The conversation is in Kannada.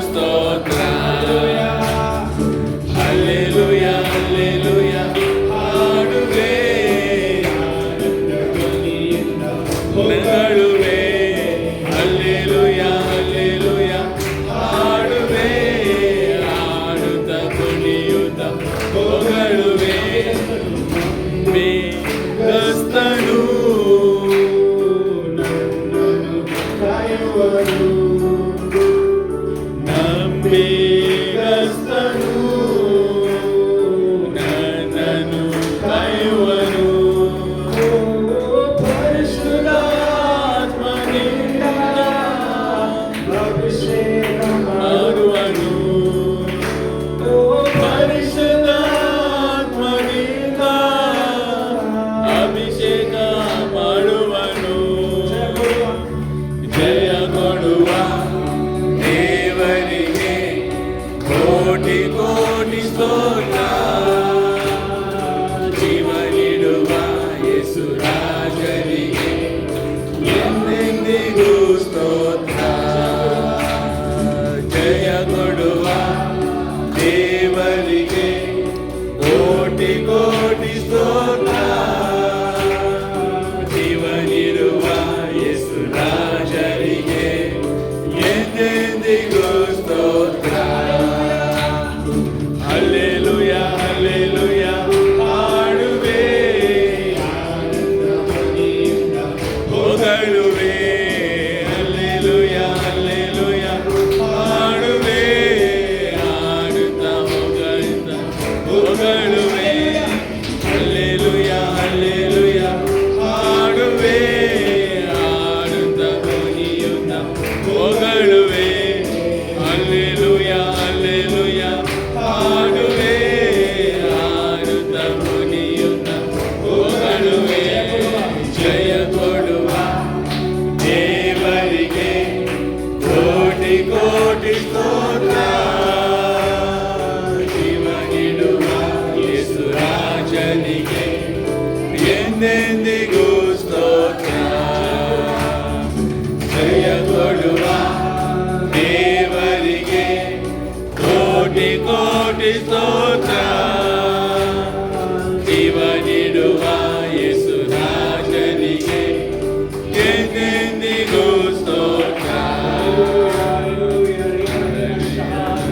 ಸ್ತೋತ್ರ. ಹಲ್ಲೆಲೂಯ ಹಲ್ಲೆಲೂಯ ಹಾಡುವೆ, ಹೊಗಳುವೆ. ಹಲ್ಲೆಲೂಯ ಹಲ್ಲೆಲೂಯ ಹಾಡುವೆ, ಹಾಡುತ್ತ ಕುಣಿಯುತ್ತ ಹೊಗಳುವೆ. ನಂಬಿಗಸ್ತನು ನನ್ನನ್ನು ಕಾಯುವನು, ನಂಬಿಗಸ್ತನು ನನ್ನನ್ನು ಕಾಯುವನು. ಪರಿಶುದ್ಧಾತ್ಮನಿಂದ ಅಭಿಷೇಕ ಮಾಡುವನು, ಪರಿಶುದ್ಧಾತ್ಮನಿಂದ ಅಭಿಷೇಕ ಮಾಡುವನು. ಜಯ ಕೊಡುವ ದೇವರಿಗೆ ಕೋಟಿ ಕೋಟಿ ಸ್ತೋತ್ರ. ಜೀವ ನೀಡುವ ಯೇಸು ರಾಜರಿಗೆ ಎಂದೆಂದಿಗೂ ಸ್ತೋತ್ರ. ಜಯ ಕೊಡುವ ದೇವರಿಗೆ ಕೋಟಿ ಕೋಟಿ ಸ್ತೋತ್ರ. ಜೀವ ನೀಡುವ ಯೇಸು ರಾಜರಿಗೆ ಎಂದೆಂದಿಗೂ ಸ್ತೋತ್ರ. ಹಲ್ಲೆಲೂಯ ಹಲ್ಲೆಲೂಯ ಹಾಡುವೆ, ಹೊಗಳುವೆ. ಹಲ್ಲೆಲೂಯ ಹಲ್ಲೆಲೂಯ ಹಾಡುವೆ, ಹಾಡುತ್ತ ಹೊಗಳುತ್ತ ಹೊಗಳುವೆ. ಹಲ್ಲೆಲೂಯ ಹಲ್ಲೆಲೂಯ ಹಾಡುವೆ, ಹಾಡುತ್ತ ಕುಣಿಯುತ್ತ ಹೊಗಳುವೆ. ಹಲ್ಲೆಲೂಯ ಹಲ್ಲೆಲೂಯ ಹಾಡುವೆ, ಹಾಡುತ್ತ ಕುಣಿಯುತ್ತ ಹೊಗಳುವೆ. ಜಯ ಕೊಡುವ ದೇವರಿಗೆ ಕೋಟಿ ಕೋಟಿ ಸ್ತೋತ್ರ. ಜೀವ ನೀಡುವ ಯೇಸು ರಾಜನಿಗೆ ಎಂದೆಂದಿಗೂ ಸ್ತೋತ್ರ. ಜಯ ಕೊಡುವ ದೇವರಿಗೆ ಕೋಟಿ ಕೋಟಿ ಸ್ತೋತ್ರ.